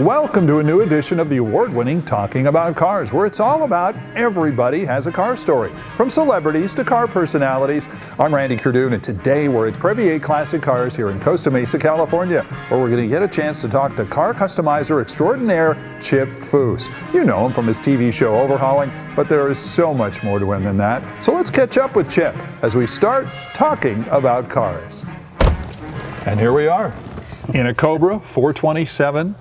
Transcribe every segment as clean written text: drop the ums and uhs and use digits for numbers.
welcome to a new edition of the award-winning Talking About Cars, where it's all about everybody has a car story, from celebrities to car personalities. I'm Randy Cardoon, and today we're at Previer Classic Cars here in Costa Mesa, California, where we're going to get a chance to talk to car customizer extraordinaire Chip Foose. You know him from his TV show Overhaulin, but there is so much more to him than that. So let's catch up with Chip as we start talking about cars. And here we are in a Cobra 427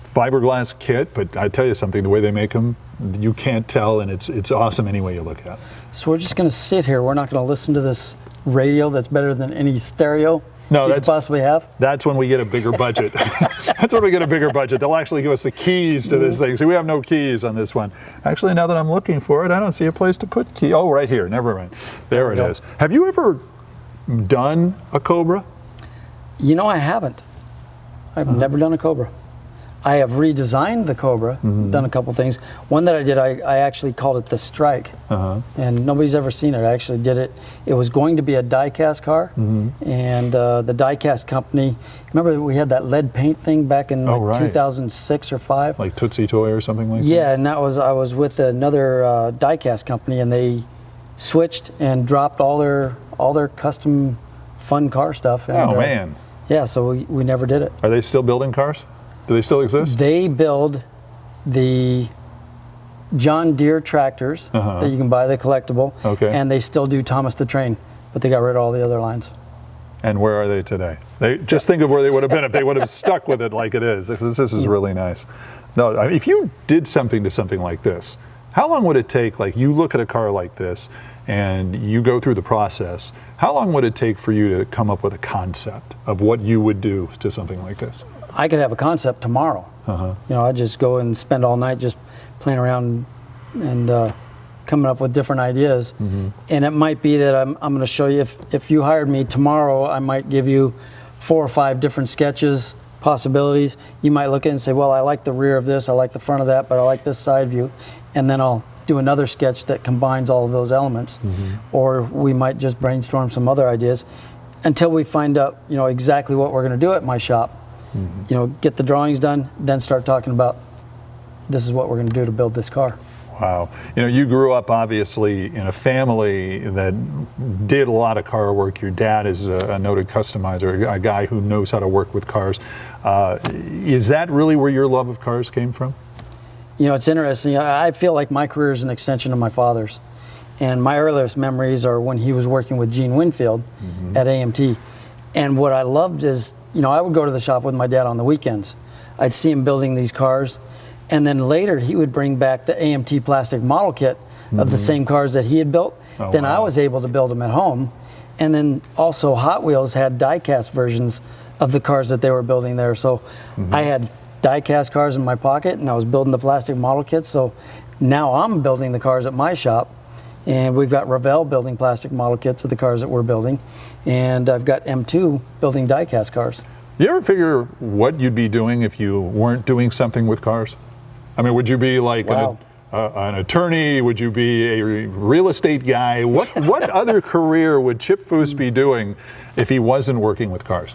fiberglass kit, but I tell you something, the way they make them, you can't tell, and it's awesome any way you look at it. So we're just going to sit here. We're not going to listen to this radio that's better than any stereo you could possibly have? That's when we get a bigger budget. That's when we get a bigger budget. They'll actually give us the keys to this thing. See, we have no keys on this one. Actually, now that I'm looking for it, I don't see a place to put key. Oh, right here. Never mind. There it is. Have you ever done a Cobra? You know, I haven't. I've never done a Cobra. I have redesigned the Cobra, done a couple things. One that I did, I actually called it the Strike, and nobody's ever seen it. I actually did it. It was going to be a die-cast car, and the die-cast company, remember we had that lead paint thing back in 2006 or 5? Like Tootsie Toy or something like that? Yeah, and I was with another die-cast company, and they switched and dropped all their custom fun car stuff. And, oh, man. Yeah, so we never did it. Are they still building cars? Do they still exist? They build the John Deere tractors that you can buy, the collectible, and they still do Thomas the Train, but they got rid of all the other lines. And where are they today? Just think of where they would have been if they would have stuck with it like it is. This is really nice. No, if you did something to something like this, how long would it take, like you look at a car like this and you go through the process, how long would it take for you to come up with a concept of what you would do to something like this? I could have a concept tomorrow. You know, I'd just go and spend all night just playing around and coming up with different ideas. And it might be that I'm going to show you, if you hired me tomorrow, I might give you 4 or 5 different sketches, possibilities. You might look at it and say, well, I like the rear of this, I like the front of that, but I like this side view. And then I'll do another sketch that combines all of those elements. Or we might just brainstorm some other ideas until we find out, you know, exactly what we're going to do at my shop. You know, get the drawings done, then start talking about this is what we're going to do to build this car. Wow. You know, you grew up obviously in a family that did a lot of car work. Your dad is a noted customizer, a guy who knows how to work with cars. Is that really where your love of cars came from? You know, it's interesting. I feel like my career is an extension of my father's. And my earliest memories are when he was working with Gene Winfield at AMT. And what I loved is, you know, I would go to the shop with my dad on the weekends. I'd see him building these cars. And then later he would bring back the AMT plastic model kit of the same cars that he had built. Then I was able to build them at home. And then also Hot Wheels had die-cast versions of the cars that they were building there. So I had die-cast cars in my pocket, and I was building the plastic model kits. So now I'm building the cars at my shop. And we've got Revell building plastic model kits of the cars that we're building. And I've got M2 building die-cast cars. You ever figure what you'd be doing if you weren't doing something with cars? I mean, would you be like an attorney? Would you be a real estate guy? What other career would Chip Foose be doing if he wasn't working with cars?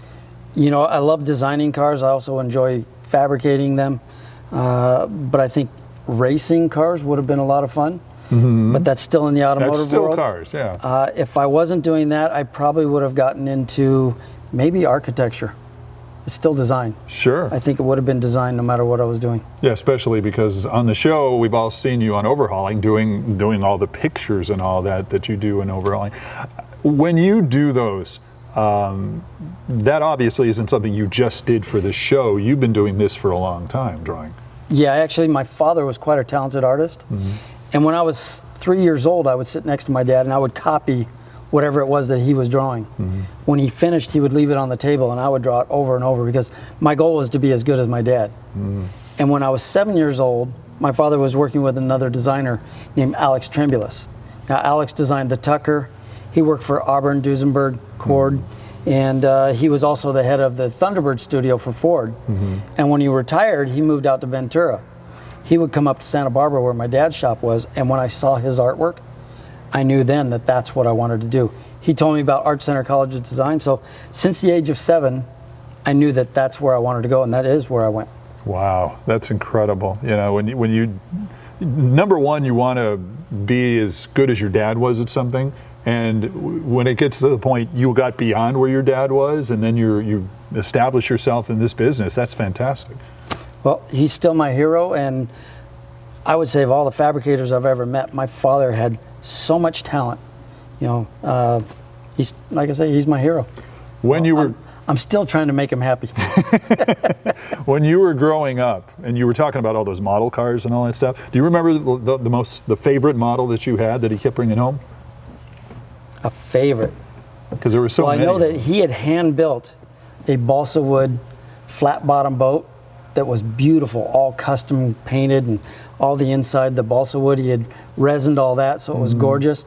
You know, I love designing cars. I also enjoy fabricating them. But I think racing cars would have been a lot of fun. But that's still in the automotive world. That's still cars, yeah. If I wasn't doing that, I probably would have gotten into maybe architecture. It's still design. Sure. I think it would have been design no matter what I was doing. Yeah, especially because on the show, we've all seen you on Overhauling doing all the pictures and all that you do in Overhauling. When you do those, that obviously isn't something you just did for the show. You've been doing this for a long time, drawing. Yeah, actually, my father was quite a talented artist. And when I was 3 years old, I would sit next to my dad and I would copy whatever it was that he was drawing. When he finished, he would leave it on the table and I would draw it over and over because my goal was to be as good as my dad. And when I was 7 years old, my father was working with another designer named Alex Tremulous. Now, Alex designed the Tucker. He worked for Auburn, Duesenberg, Cord, and he was also the head of the Thunderbird studio for Ford. And when he retired, he moved out to Ventura. He would come up to Santa Barbara where my dad's shop was, and when I saw his artwork, I knew then that that's what I wanted to do. He told me about Art Center College of Design, so since the age of 7, I knew that that's where I wanted to go, and that is where I went. Wow, that's incredible. You know, when you number one, you want to be as good as your dad was at something, and when it gets to the point you got beyond where your dad was, and then you establish yourself in this business, that's fantastic. Well, he's still my hero, and I would say of all the fabricators I've ever met, my father had so much talent. You know, he's, like I say, he's my hero. When you were, I'm still trying to make him happy. when you were growing up, and you were talking about all those model cars and all that stuff, do you remember the favorite model that you had that he kept bringing home? A favorite? Because there were so many. I know that he had hand built a balsa wood flat bottom boat that was beautiful, all custom painted, and all the inside, the balsa wood, he had resined all that, so it was gorgeous.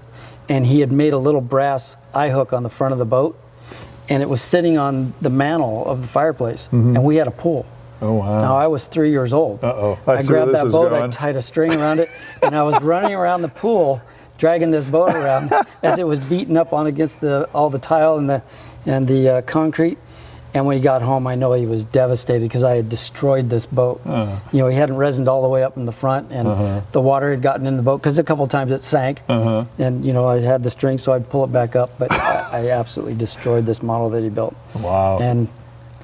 And he had made a little brass eye hook on the front of the boat, and it was sitting on the mantle of the fireplace, and we had a pool. Oh, wow. Now, I was 3 years old. Uh-oh. I grabbed that boat, I tied a string around it, and I was running around the pool, dragging this boat around as it was beaten up on against all the tile and the concrete. And when he got home, I know he was devastated because I had destroyed this boat. You know, he hadn't resined all the way up in the front, and the water had gotten in the boat because a couple of times it sank. And, you know, I had the string, so I'd pull it back up. But I absolutely destroyed this model that he built. Wow. And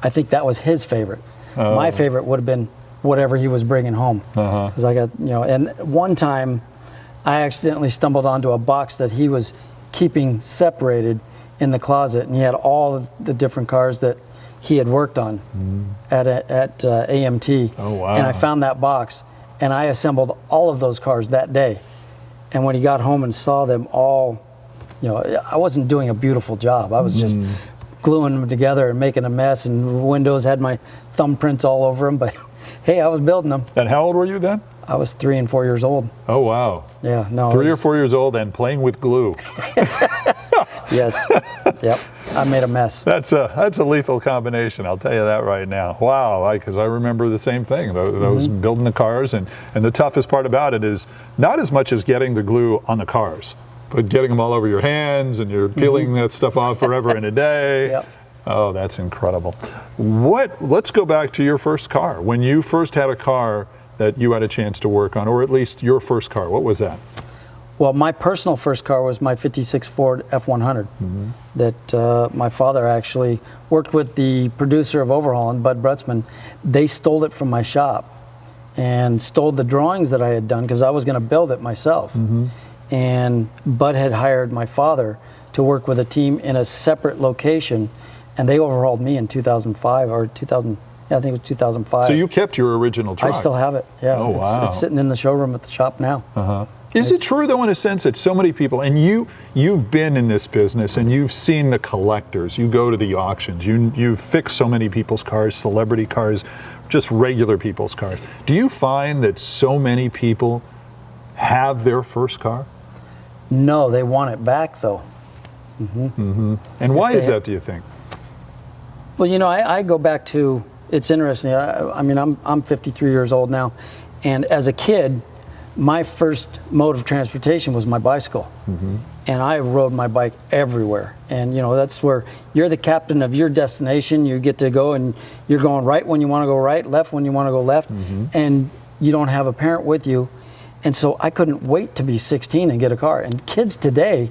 I think that was his favorite. My favorite would have been whatever he was bringing home. Because I got, you know, and one time I accidentally stumbled onto a box that he was keeping separated in the closet, and he had all the different cars that he had worked on at AMT. Oh, wow. And I found that box, and I assembled all of those cars that day. And when he got home and saw them all, you know, I wasn't doing a beautiful job. I was just gluing them together and making a mess, and windows had my thumbprints all over them, but hey, I was building them. And how old were you then? I was 3 and 4 years old. Oh, wow. Yeah, no. 3 or 4 years old and playing with glue. Yes. Yep. I made a mess. That's a lethal combination, I'll tell you that right now. Wow, because I remember the same thing. Those building the cars, and the toughest part about it is not as much as getting the glue on the cars, but getting them all over your hands, and you're peeling that stuff off forever in a day. Yep. Oh, that's incredible. Let's go back to your first car. When you first had a car that you had a chance to work on, or at least your first car, what was that? Well, my personal first car was my '56 Ford F100 that my father actually worked with the producer of Overhaulin, Bud Brutzman. They stole it from my shop and stole the drawings that I had done because I was going to build it myself. And Bud had hired my father to work with a team in a separate location, and they overhauled me in 2005 or 2000. Yeah, I think it was 2005. So you kept your original truck? I still have it. Yeah. Oh, wow. It's sitting in the showroom at the shop now. Is it true, though, in a sense that so many people, and you've been in this business and you've seen the collectors, you go to the auctions, you've fixed so many people's cars, celebrity cars, just regular people's cars. Do you find that so many people have their first car? No, they want it back, though. And why is that, do you think? Well, you know, I go back to, it's interesting. I mean, I'm 53 years old now, and as a kid, my first mode of transportation was my bicycle. And I rode my bike everywhere. And, you know, that's where you're the captain of your destination. You get to go, and you're going right when you want to go right, left when you want to go left, and you don't have a parent with you. And so I couldn't wait to be 16 and get a car. And kids today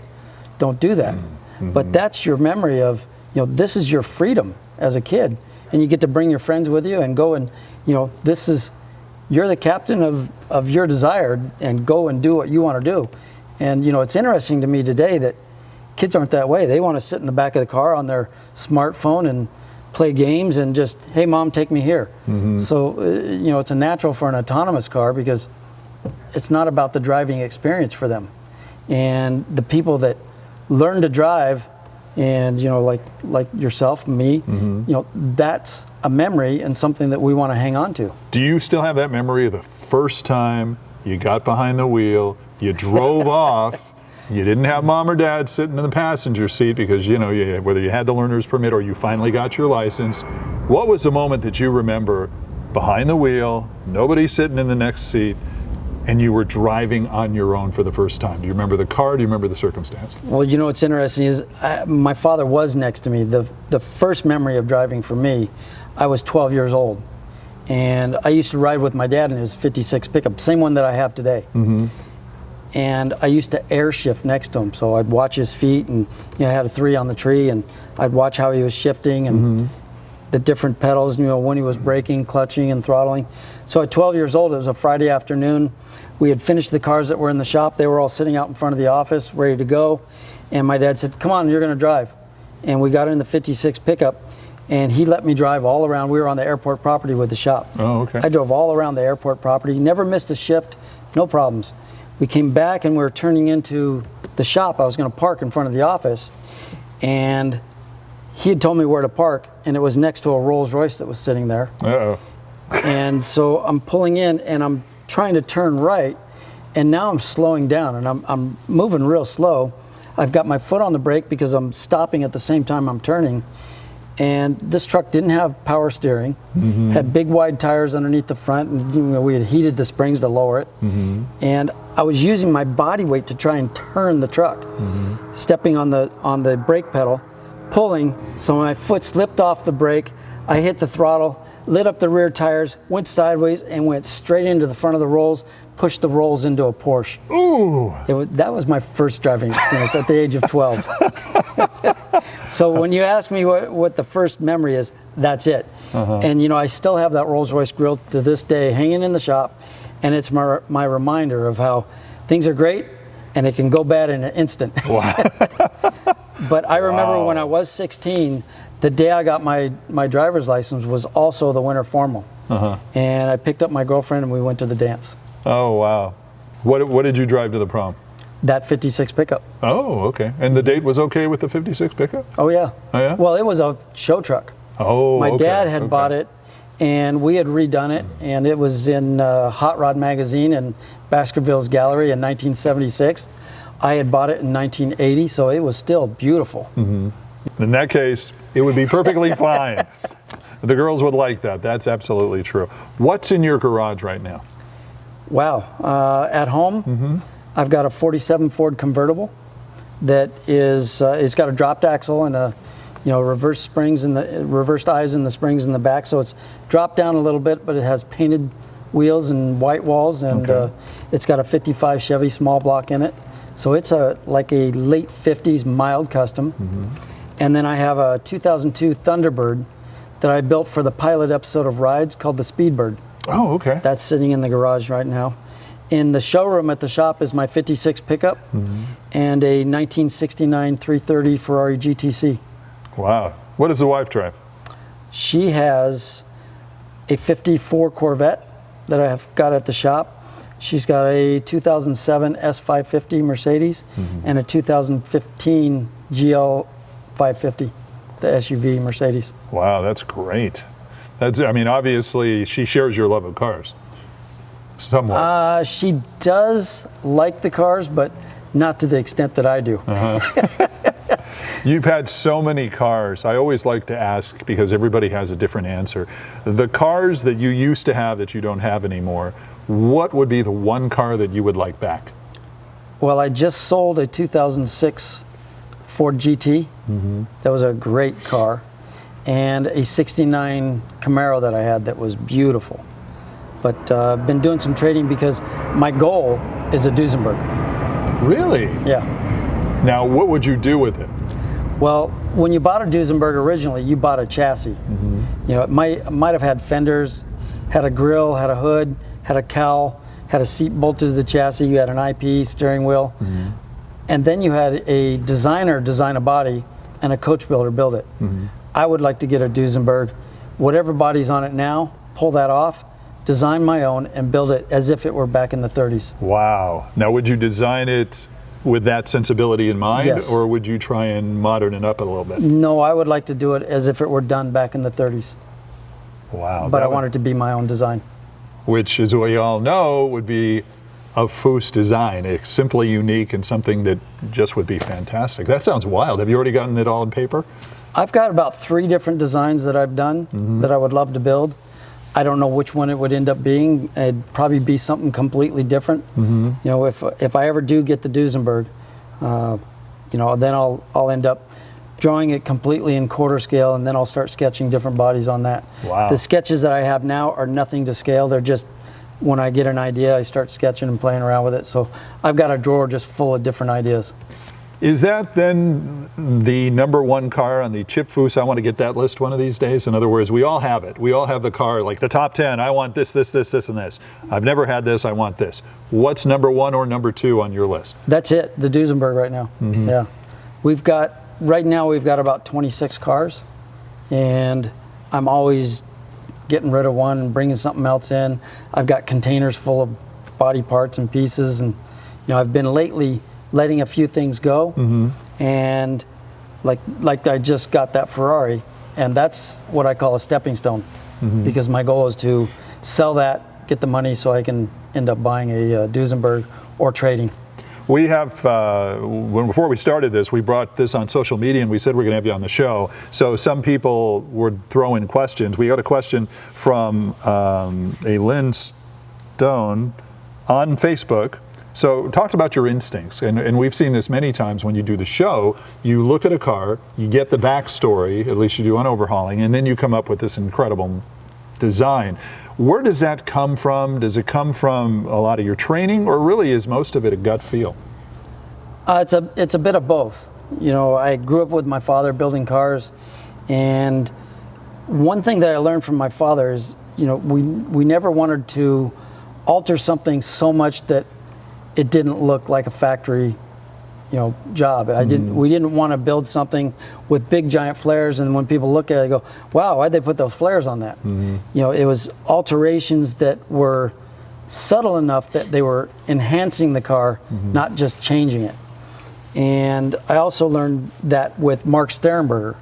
don't do that. But that's your memory of, you know, this is your freedom as a kid. And you get to bring your friends with you and go, and, you know, this is, you're the captain of your desire, and go and do what you want to do. And, you know, it's interesting to me today that kids aren't that way. They want to sit in the back of the car on their smartphone and play games and just, hey, Mom, take me here. So, you know, it's a natural for an autonomous car because it's not about the driving experience for them. And the people that learn to drive, and, you know, like yourself, me, you know, that's a memory and something that we want to hang on to. Do you still have that memory of the first time you got behind the wheel, you drove off, you didn't have Mom or Dad sitting in the passenger seat because, you know, whether you had the learner's permit or you finally got your license? What was the moment that you remember behind the wheel, nobody sitting in the next seat, and you were driving on your own for the first time? Do you remember the car? Do you remember the circumstance? Well, you know what's interesting is my father was next to me. The first memory of driving for me, I was 12 years old, And I used to ride with my dad in his 56 pickup, same one that I have today. And I used to air shift next to him, so I'd watch his feet, and I had a 3 on the tree, and I'd watch how he was shifting and the different pedals, when he was braking, clutching, and throttling. So at 12 years old, it was a Friday afternoon. We had finished the cars that were in the shop. They were all sitting out in front of the office, ready to go. And my dad said, "Come on, you're going to drive." And we got in the 56 pickup, and he let me drive all around. We were on the airport property with the shop. Oh, okay. I drove all around the airport property, never missed a shift, no problems. We came back and we were turning into the shop. I was going to park in front of the office, and he had told me where to park, and it was next to a Rolls Royce that was sitting there. Uh-oh. And so I'm pulling in, and I'm trying to turn right, and now I'm slowing down, and I'm moving real slow. I've got my foot on the brake because I'm stopping at the same time I'm turning. And this truck didn't have power steering, had big wide tires underneath the front, and we had heated the springs to lower it. And I was using my body weight to try and turn the truck, stepping on the brake pedal, pulling, so my foot slipped off the brake, I hit the throttle, lit up the rear tires, went sideways, and went straight into the front of the rolls, pushed the rolls into a Porsche. Ooh! That was my first driving experience at the age of 12. So when you ask me what the first memory is, that's it. And I still have that Rolls Royce grill to this day hanging in the shop, and it's my reminder of how things are great and it can go bad in an instant. Wow. But I remember when I was 16, the day I got my driver's license was also the winter formal. And I picked up my girlfriend and we went to the dance. Oh, wow. What did you drive to the prom? That 56 pickup. Oh, okay. And the date was okay with the 56 pickup? Oh, yeah. Oh, yeah? Well, it was a show truck. Oh, My okay. dad had bought it, and we had redone it, and it was in Hot Rod magazine in Baskerville's gallery in 1976. I had bought it in 1980, so it was still beautiful. In that case, it would be perfectly fine. The girls would like that. That's absolutely true. What's in your garage right now? Wow. At home, I've got a 47 Ford convertible that is, it's got a dropped axle and a, reverse springs in the reversed eyes in the springs in the back. So it's dropped down a little bit, but it has painted wheels and white walls, and it's got a 55 Chevy small block in it. So it's like a late 50s mild custom. And then I have a 2002 Thunderbird that I built for the pilot episode of Rides called the Speedbird. Oh, okay. That's sitting in the garage right now. In the showroom at the shop is my 56 pickup and a 1969 330 Ferrari GTC. Wow. What does the wife drive? She has a 54 Corvette that I have got at the shop. She's got a 2007 S550 Mercedes and a 2015 GL 550, the SUV Mercedes. Wow, that's great. Obviously she shares your love of cars. Somewhat. She does like the cars, but not to the extent that I do. You've had so many cars. I always like to ask, because everybody has a different answer. The cars that you used to have that you don't have anymore, what would be the one car that you would like back? Well, I just sold a 2006 Ford GT. That was a great car. And a 69 Camaro that I had that was beautiful. But I've been doing some trading because my goal is a Duesenberg. Really? Yeah. Now, what would you do with it? Well, when you bought a Duesenberg originally, you bought a chassis. It might have had fenders, had a grill, had a hood, had a cowl, had a seat bolted to the chassis, you had an IP steering wheel, and then you had a designer design a body and a coach builder build it. I would like to get a Duesenberg, whatever body's on it now, pull that off, design my own, and build it as if it were back in the 30s. Wow. Now, would you design it with that sensibility in mind, Yes. or would you try and modern it up a little bit? No, I would like to do it as if it were done back in the 30s. Wow. But I want it to be my own design. Which, as we all know, would be a Foose design. It's simply unique and something that just would be fantastic. That sounds wild. Have you already gotten it all in paper? I've got about 3 different designs that I've done that I would love to build. I don't know which one it would end up being. It'd probably be something completely different. If I ever do get the Duesenberg, then I'll end up drawing it completely in quarter scale, and then I'll start sketching different bodies on that. Wow. The sketches that I have now are nothing to scale. They're just, when I get an idea, I start sketching and playing around with it. So I've got a drawer just full of different ideas. Is that then the #1 car on the Chip Foose? I want to get that list one of these days. In other words, we all have it. We all have the car, like the top 10. I want this, this, this, this, and this. I've never had this. I want this. What's #1 or #2 on your list? That's it, the Duesenberg right now. Yeah. Right now we've got about 26 cars, and I'm always getting rid of one and bringing something else in. I've got containers full of body parts and pieces, and I've been lately letting a few things go, and like I just got that Ferrari, and that's what I call a stepping stone, because my goal is to sell that, get the money so I can end up buying a Duesenberg or trading. We have, before we started this, we brought this on social media and we said we're going to have you on the show. So some people would throw in questions. We got a question from a Lynn Stone on Facebook. So talked about your instincts, and we've seen this many times when you do the show. You look at a car, you get the backstory, at least you do on Overhauling, and then you come up with this incredible design. Where does that come from? Does it come from a lot of your training, or really is most of it a gut feel? It's a bit of both. I grew up with my father building cars, and one thing that I learned from my father is, we never wanted to alter something so much that it didn't look like a factory, job. We didn't want to build something with big giant flares, and when people look at it, they go, "Wow, why'd they put those flares on that?" It was alterations that were subtle enough that they were enhancing the car, not just changing it. And I also learned that with Mark Sterenberger.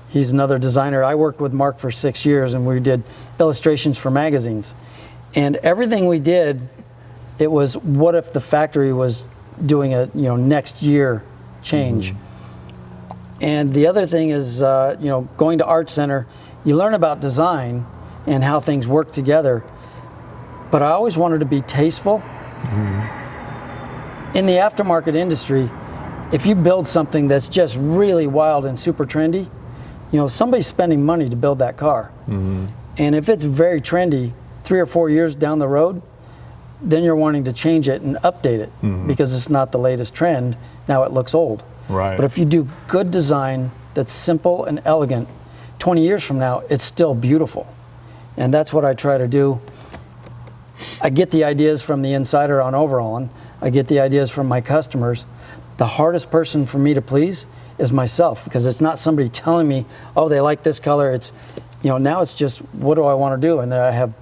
He's another designer. I worked with Mark for 6 years, and we did illustrations for magazines. And everything we did, it was, what if the factory was doing a next year change? And the other thing is, going to Art Center, you learn about design and how things work together. But I always wanted to be tasteful. In the aftermarket industry, if you build something that's just really wild and super trendy, somebody's spending money to build that car. And if it's very trendy, 3 or 4 years down the road, then you're wanting to change it and update it because it's not the latest trend. Now it looks old. Right. But if you do good design that's simple and elegant, 20 years from now, it's still beautiful. And that's what I try to do. I get the ideas from the insider on Overhaulin. I get the ideas from my customers. The hardest person for me to please is myself, because it's not somebody telling me, oh, they like this color. It's, now it's just, what do I want to do? And then I have,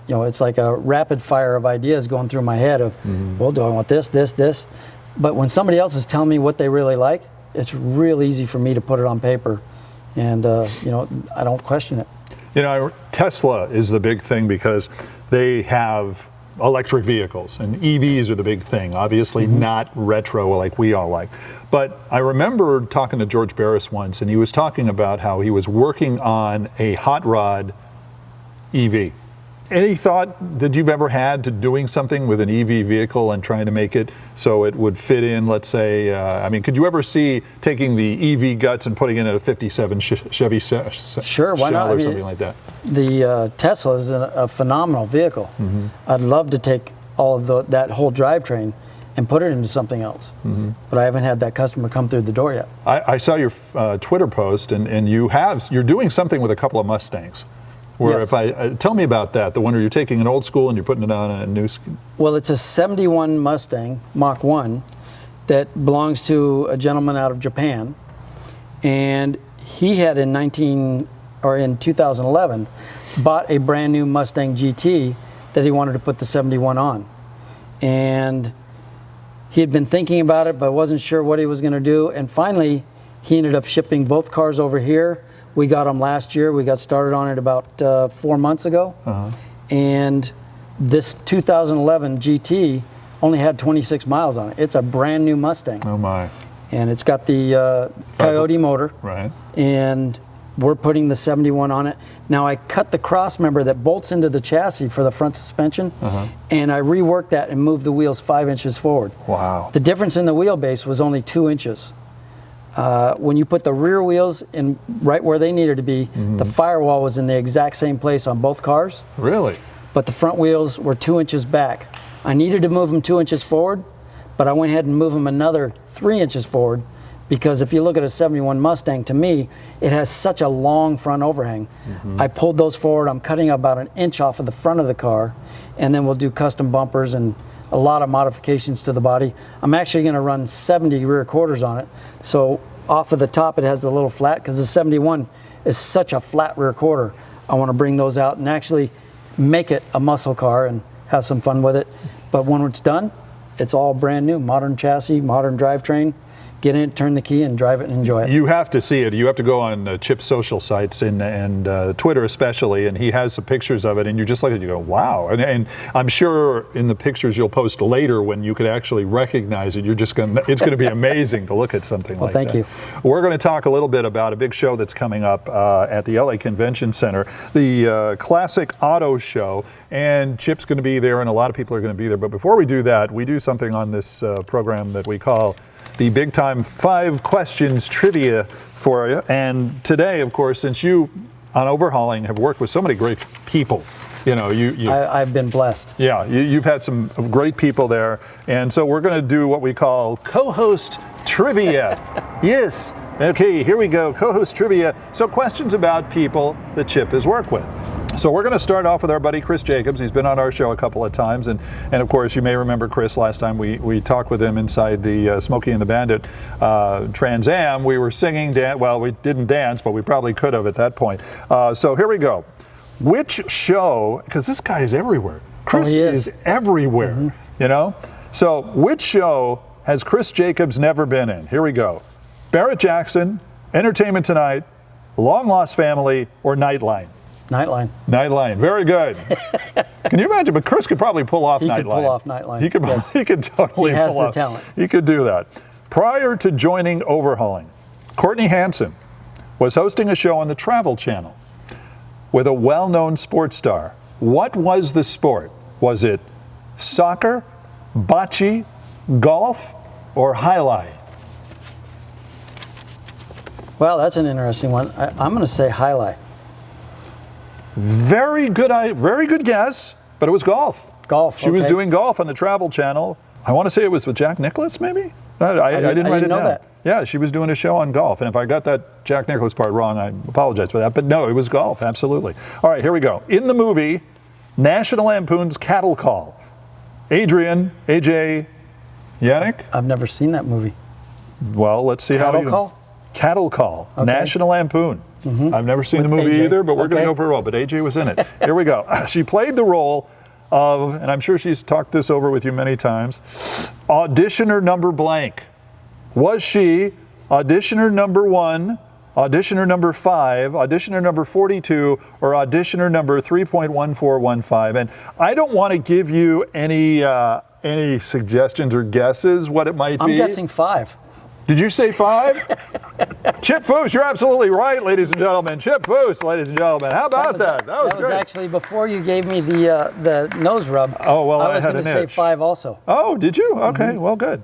it's like a rapid fire of ideas going through my head of, well, do I want this, this, this? But when somebody else is telling me what they really like, it's real easy for me to put it on paper. And, I don't question it. Tesla is the big thing because they have electric vehicles, and EVs are the big thing. Obviously not retro like we all like. But I remember talking to George Barris once, and he was talking about how he was working on a hot rod EV. Any thought that you've ever had to doing something with an EV vehicle and trying to make it so it would fit in, let's say, could you ever see taking the EV guts and putting it in a 57 Chevy Sure, why not? or something like that? The Tesla is a phenomenal vehicle. I'd love to take all of that whole drivetrain and put it into something else. But I haven't had that customer come through the door yet. I saw your Twitter post, and you're doing something with a couple of Mustangs. Where Yes. Tell me about that, the one where you're taking an old school and you're putting it on a new. Well, it's a 71 Mustang Mach 1 that belongs to a gentleman out of Japan, and he had in 2011 bought a brand new Mustang GT that he wanted to put the 71 on, and he had been thinking about it but wasn't sure what he was going to do, and finally he ended up shipping both cars over here. We got them last year. We got started on it about 4 months ago. And this 2011 GT only had 26 miles on it. It's a brand new Mustang. Oh my. And it's got the Coyote motor. Right. And we're putting the 71 on it. Now I cut the cross member that bolts into the chassis for the front suspension, and I reworked that and moved the wheels 5 inches forward. Wow. The difference in the wheelbase was only 2 inches. when you put the rear wheels in right where they needed to be, the firewall was in the exact same place on both cars. Really? But the front wheels were 2 inches back. I needed to move them 2 inches forward, but I went ahead and moved them another 3 inches forward, because if you look at a 71 Mustang, to me, it has such a long front overhang. I pulled those forward. I'm cutting about an inch off of the front of the car, and then we'll do custom bumpers and a lot of modifications to the body. I'm actually going to run 70 rear quarters on it. So off of the top, it has a little flat, because the 71 is such a flat rear quarter. I want to bring those out and actually make it a muscle car and have some fun with it. But when it's done, it's all brand new, modern chassis, modern drivetrain. Get in, turn the key, and drive it and enjoy it. You have to see it. You have to go on Chip's social sites and Twitter especially, and he has some pictures of it, and you just look at it, you go, wow. And I'm sure in the pictures you'll post later, when you could actually recognize it, it's going to be amazing to look at something like that. Thank you. We're going to talk a little bit about a big show that's coming up at the LA Convention Center, the Classic Auto Show, and Chip's going to be there, and a lot of people are going to be there. But before we do that, we do something on this program that we call the Big Time 5 Questions Trivia for you. And today, of course, since you on Overhauling have worked with so many great people, I've been blessed. Yeah, you've had some great people there. And so we're going to do what we call co-host trivia. Yes. Okay, here we go. Co-host trivia. So questions about people that Chip has worked with. So we're going to start off with our buddy Chris Jacobs. He's been on our show a couple of times, and of course you may remember Chris last time we talked with him inside the Smokey and the Bandit Trans Am. We were singing, well, we didn't dance, but we probably could have at that point. So here we go. Which show, because this guy is everywhere. Chris is everywhere, So which show has Chris Jacobs never been in? Here we go. Barrett Jackson, Entertainment Tonight, Long Lost Family, or Nightline? Nightline. Nightline. Very good. Can you imagine? But Chris could probably pull off Nightline. He could pull off Nightline. He could. Yes. He could totally. He has pull the off. talent. He could do that. Prior to joining Overhauling, Courtney Hanson was hosting a show on the Travel Channel with a well-known sports star. What was the sport? Was it soccer, bocce, golf, or highlight? Well, that's an interesting one. I'm going to say highlight. Very good guess, but it was golf. Golf. She was doing golf on the Travel Channel. I want to say it was with Jack Nicklaus, maybe? I didn't write it down. That. Yeah, she was doing a show on golf. And if I got that Jack Nicklaus part wrong, I apologize for that. But no, it was golf, absolutely. All right, here we go. In the movie National Lampoon's Cattle Call, Adrian, AJ, Yannick? I've never seen that movie. Well, let's see how you... Cattle Call? Cattle Call, okay. National Lampoon. I've never seen the movie either, but we're going to go for a role. But AJ was in it. Here we go. She played the role of, and I'm sure she's talked this over with you many times, auditioner number blank. Was she auditioner number 1, auditioner number 5, auditioner number 42, or auditioner number 3.1415? And I don't want to give you any suggestions or guesses what it might be. I'm guessing 5. Did you say 5? Chip Foose, you're absolutely right, ladies and gentlemen. Chip Foose, ladies and gentlemen. How about that? That was great. That was actually before you gave me the nose rub. Oh, well, I was going to say 5 also. Oh, did you? Okay, well, good.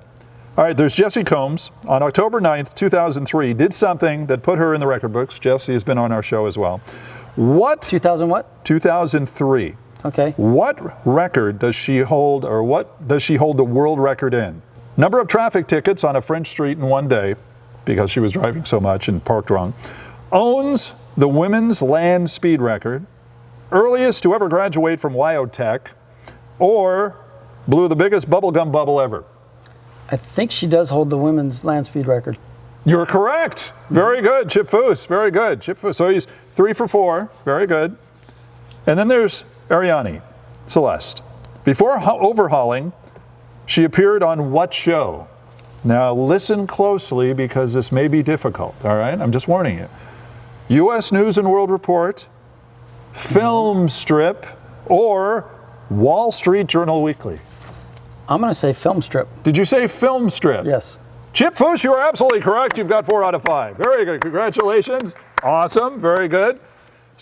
All right, there's Jessie Combs. On October 9th, 2003, did something that put her in the record books. Jessie has been on our show as well. 2000 what? 2003. Okay. What record does she hold, or what does she hold the world record in? Number of traffic tickets on a French street in one day, because she was driving so much and parked wrong. Owns the women's land speed record. Earliest to ever graduate from Wyotech. Or blew the biggest bubblegum bubble ever. I think she does hold the women's land speed record. You're correct. Very good, Chip Foose. Very good. Chip Foose. So he's 3 for 4. Very good. And then there's Ariane Celeste. Before Overhauling, she appeared on what show? Now listen closely, because this may be difficult, all right? I'm just warning you. U.S. News and World Report, Film Strip, or Wall Street Journal Weekly? I'm going to say Film Strip. Did you say Film Strip? Yes. Chip Foose, you are absolutely correct. You've got 4 out of 5. Very good. Congratulations. Awesome. Very good.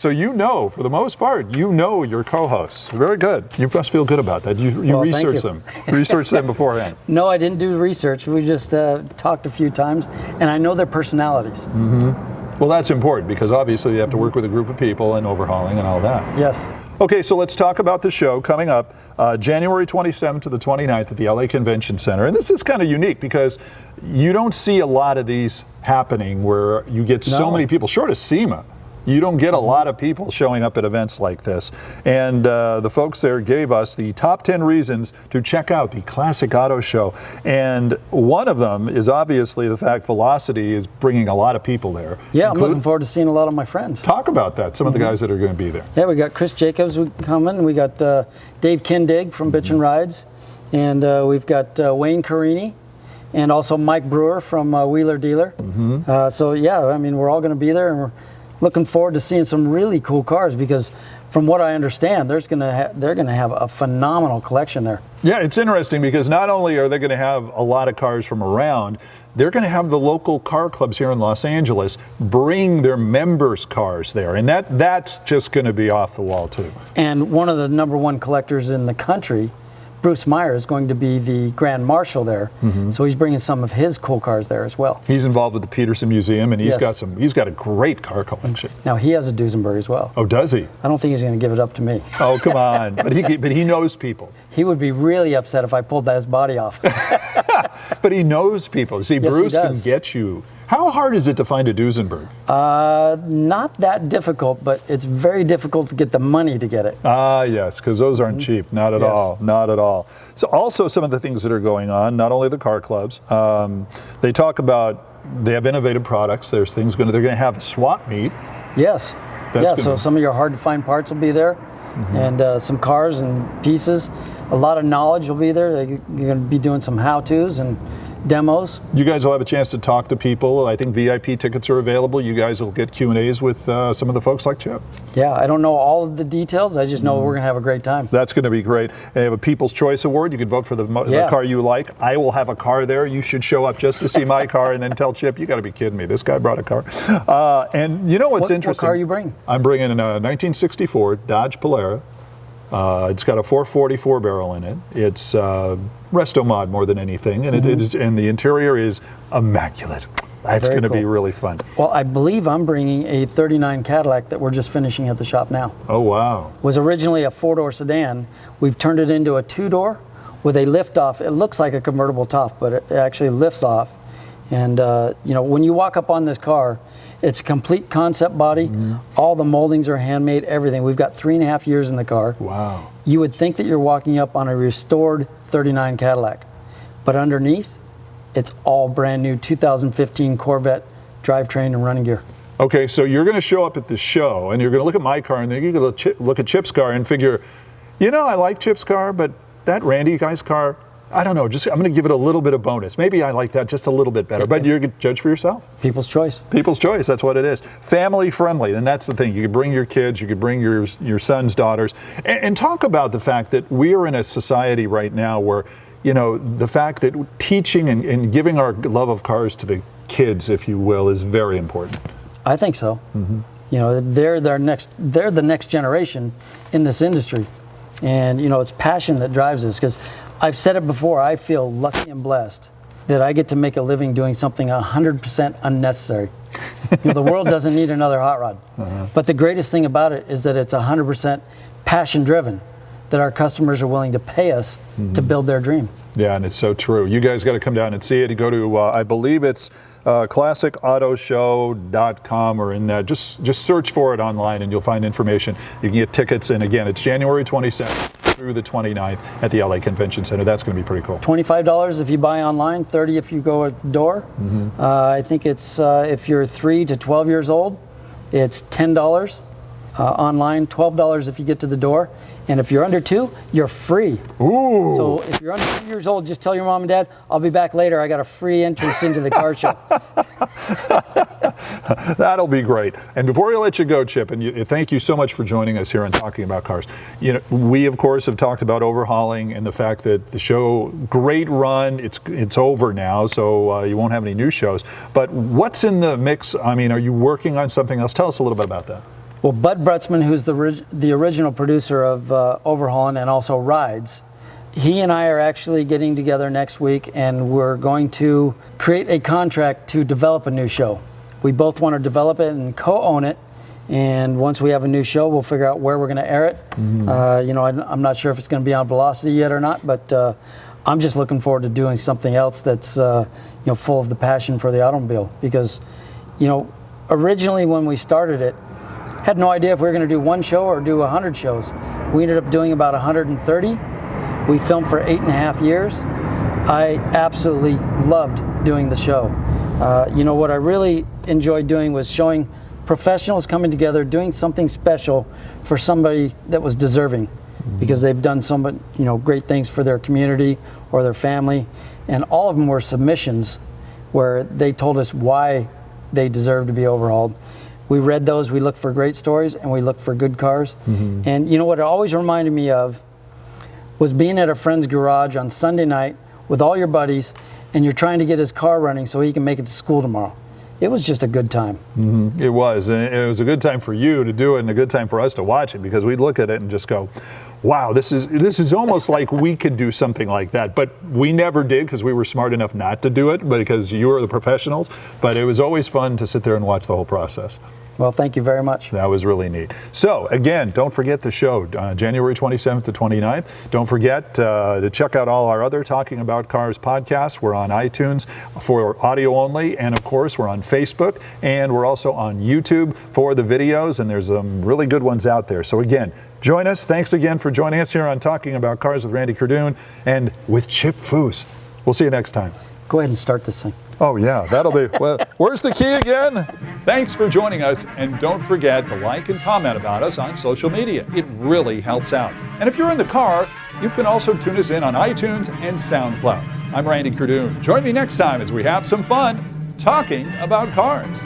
So you know, for the most part, you know your co-hosts. Very good. You must feel good about that. You Well, research them. Research them beforehand. No, I didn't do research. We just talked a few times, and I know their personalities. Well, that's important because obviously you have to work with a group of people and overhauling and all that. Yes. Okay, so let's talk about the show coming up January 27th to the 29th at the LA Convention Center. And this is kind of unique because you don't see a lot of these happening where you get so many people, short of SEMA. You don't get a lot of people showing up at events like this. And the folks there gave us the top 10 reasons to check out the Classic Auto Show. And one of them is obviously the fact Velocity is bringing a lot of people there. Yeah, I'm looking forward to seeing a lot of my friends. Talk about that, some of the guys that are going to be there. Yeah, we got Chris Jacobs coming. We got Dave Kindig from Bitchin' Rides. And we've got Wayne Carini. And also Mike Brewer from Wheeler Dealer. So yeah, I mean, we're all going to be there, and we're looking forward to seeing some really cool cars because from what I understand, they're going to have a phenomenal collection there. Yeah, it's interesting because not only are they going to have a lot of cars from around, they're going to have the local car clubs here in Los Angeles bring their members' cars there, and that's just going to be off the wall too. And one of the #1 collectors in the country, Bruce Meyer, is going to be the Grand Marshal there, so he's bringing some of his cool cars there as well. He's involved with the Peterson Museum, and he's got a great car collection. Now he has a Duesenberg as well. Oh, does he? I don't think he's going to give it up to me. Oh, come on! But he knows people. He would be really upset if I pulled his body off. But he knows people. See, Yes, Bruce he can does. get you. How hard is it to find a Duesenberg? Not that difficult, but it's very difficult to get the money to get it. Ah, yes, because those aren't cheap. Not at all. Not at all. So also some of the things that are going on, not only the car clubs, they talk about, they have innovative products. There's things they're going to have a swap meet. Yes. So some of your hard to find parts will be there, and some cars and pieces. A lot of knowledge will be there. You're going to be doing some how-tos and demos. You guys will have a chance to talk to people. I think VIP tickets are available. You guys will get Q&As with some of the folks like Chip. Yeah, I don't know all of the details. I just know we're going to have a great time. That's going to be great. They have a People's Choice Award. You can vote for the car you like. I will have a car there. You should show up just to see my car and then tell Chip, you got to be kidding me. This guy brought a car. And you know what's interesting? What car are you bringing? I'm bringing a 1964 Dodge Polara. It's got a 444 barrel in it. It's resto mod more than anything, and and the interior is immaculate. That's going to be really fun. Well, I believe I'm bringing a '39 Cadillac that we're just finishing at the shop now. Oh wow! It was originally a 4-door sedan. We've turned it into a 2-door with a lift-off. It looks like a convertible top, but it actually lifts off. And when you walk up on this car, it's a complete concept body. All the moldings are handmade, everything. We've got 3.5 years in the car. Wow. You would think that you're walking up on a restored 39 Cadillac, but underneath, it's all brand new 2015 Corvette drivetrain and running gear. Okay, so you're going to show up at the show, and you're going to look at my car, and then you're going to look at Chip's car and figure, I like Chip's car, but that Randy guy's car, I don't know, I'm going to give it a little bit of bonus. Maybe I like that just a little bit better, but you're going to judge for yourself. People's choice. People's choice, that's what it is. Family friendly, and that's the thing. You could bring your kids, you could bring your sons, daughters, and talk about the fact that we are in a society right now where, the fact that teaching and giving our love of cars to the kids, if you will, is very important. I think so. They're the next generation in this industry. And, it's passion that drives us, because I've said it before, I feel lucky and blessed that I get to make a living doing something 100% unnecessary. The world doesn't need another hot rod. But the greatest thing about it is that it's 100% passion driven, that our customers are willing to pay us to build their dream. Yeah, and it's so true. You guys got to come down and see it. You go to, I believe it's classicautoshow.com, or in that. Just search for it online and you'll find information. You can get tickets, and again, it's January 27th through the 29th at the LA Convention Center. That's going to be pretty cool. $25 if you buy online, $30 if you go at the door. I think it's if you're 3 to 12 years old, it's $10 online, $12 if you get to the door. And if you're under 2, you're free. Ooh. So if you're under 2 years old, just tell your mom and dad, I'll be back later. I got a free entrance into the car show. That'll be great. And before we let you go, Chip, and thank you so much for joining us here and talking about cars. We of course have talked about overhauling and the fact that the show, great run. It's over now, so you won't have any new shows. But what's in the mix? I mean, are you working on something else? Tell us a little bit about that. Well, Bud Brutzman, who's the original producer of Overhaulin and also Rides, he and I are actually getting together next week, and we're going to create a contract to develop a new show. We both want to develop it and co-own it, and once we have a new show, we'll figure out where we're going to air it. I'm not sure if it's going to be on Velocity yet or not, but I'm just looking forward to doing something else that's full of the passion for the automobile. Because originally when we started it, had no idea if we were going to do one show or do 100 shows. We ended up doing about 130. We filmed for 8.5 years. I absolutely loved doing the show. What I really enjoyed doing was showing professionals coming together, doing something special for somebody that was deserving, because they've done so much, great things for their community or their family, and all of them were submissions where they told us why they deserve to be overhauled. We read those, we looked for great stories, and we looked for good cars. And what it always reminded me of was being at a friend's garage on Sunday night with all your buddies, and you're trying to get his car running so he can make it to school tomorrow. It was just a good time. It was, and it was a good time for you to do it and a good time for us to watch it, because we'd look at it and just go, wow, this is almost like we could do something like that. But we never did, because we were smart enough not to do it, but because you were the professionals. But it was always fun to sit there and watch the whole process. Well, thank you very much. That was really neat. So, again, don't forget the show, January 27th to 29th. Don't forget to check out all our other Talking About Cars podcasts. We're on iTunes for audio only, and of course, we're on Facebook, and we're also on YouTube for the videos, and there's some really good ones out there. So, again, join us. Thanks again for joining us here on Talking About Cars with Randy Cardoon and with Chip Foose. We'll see you next time. Go ahead and start this thing. Oh, yeah, that'll be. Well, where's the key again? Thanks for joining us, and don't forget to like and comment about us on social media. It really helps out. And if you're in the car, you can also tune us in on iTunes and SoundCloud. I'm Randy Cardoon. Join me next time as we have some fun talking about cars.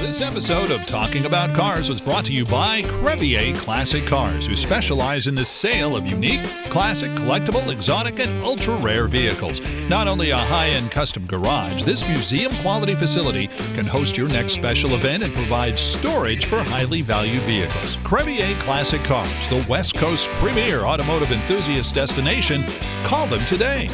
This episode of Talking About Cars was brought to you by Crevier Classic Cars, who specialize in the sale of unique, classic, collectible, exotic, and ultra-rare vehicles. Not only a high-end custom garage, this museum-quality facility can host your next special event and provide storage for highly valued vehicles. Crevier Classic Cars, the West Coast's premier automotive enthusiast destination. Call them today.